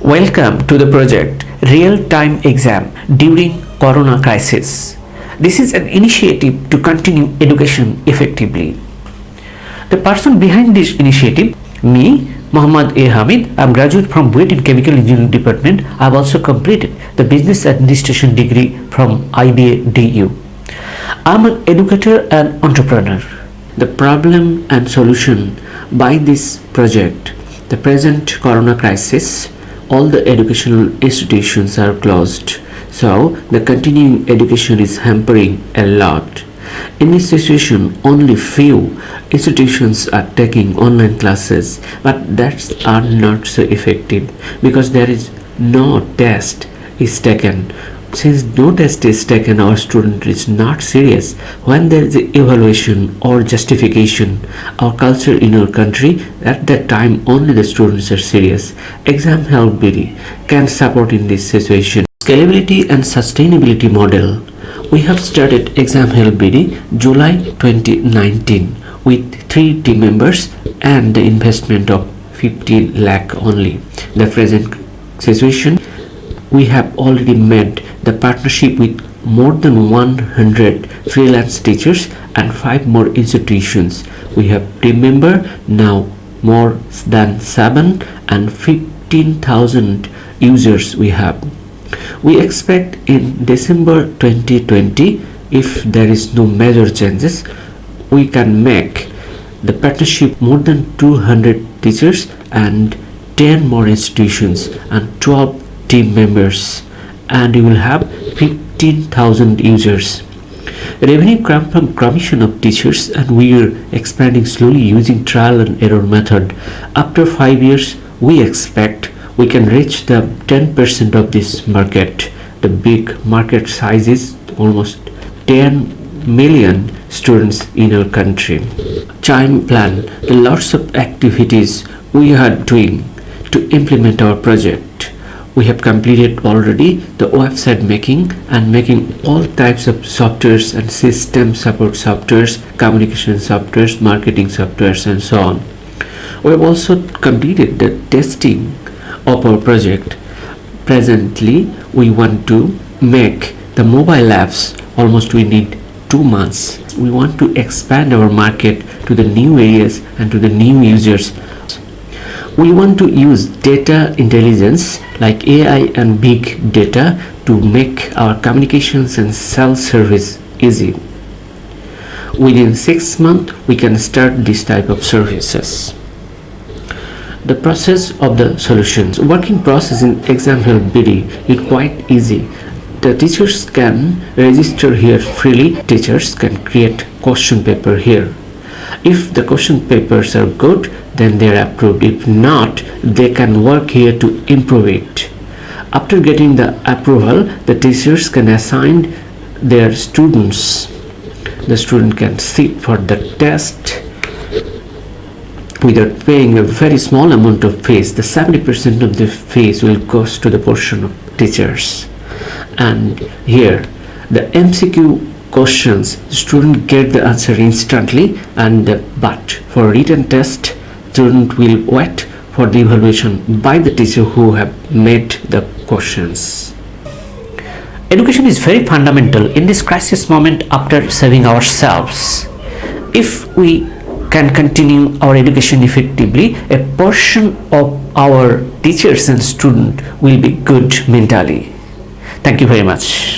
Welcome to the project Real-Time Exam During Corona Crisis. This is an initiative to continue education effectively. The person behind this initiative, me, Muhammad A. Hamid, I am graduate from BUET in Chemical Engineering Department. I have also completed the Business Administration degree from IBA DU. I am an educator and entrepreneur. The problem and solution by this project, the present corona crisis, all the educational institutions are closed, so the continuing education is hampering a lot. In this situation, only few institutions are taking online classes, but that are not so effective because there is no test is taken. Since no test is taken, our student is not serious. When there is evaluation or justification, our culture in our country, at that time only the students are serious. Exam Help BD can support in this situation. Scalability and sustainability model. We have started Exam Help BD July 2019 with 3 team members and the investment of 15 lakh only. The present situation, we have already made the partnership with more than 100 freelance teachers and 5 more institutions. We have team member now more than 7 and 15,000 users we have. We expect in December 2020, if there is no major changes, we can make the partnership more than 200 teachers and 10 more institutions and 12 team members, and you will have 15,000 users. Revenue comes from commission of teachers, and we are expanding slowly using trial and error method. After 5 years, we expect we can reach the 10% of this market. The big market size is almost 10 million students in our country. Time plan, the lots of activities we are doing to implement our project. We have completed already the website making and making all types of softwares and system support softwares, communication softwares, marketing softwares, and so on. We have also completed the testing of our project. Presently, we want to make the mobile apps. Almost we need 2 months. We want to expand our market to the new areas and to the new users. We want to use data intelligence like AI and big data to make our communications and self-service easy. Within 6 months, we can start this type of services. The process of the solutions. Working process in Exam Help BD is quite easy. The teachers can register here freely. Teachers can create question paper here. If the question papers are good, then they are approved. If not, they can work here to improve it. After getting the approval, the teachers can assign their students. The student can sit for the test without paying a very small amount of fees. The 70% of the fees will go to the portion of teachers. And here, the MCQ questions, the student get the answer instantly, but for written test, student will wait for the evaluation by the teacher who have made the questions. Education is very fundamental in this crisis moment after saving ourselves. If we can continue our education effectively, a portion of our teachers and students will be good mentally. Thank you very much.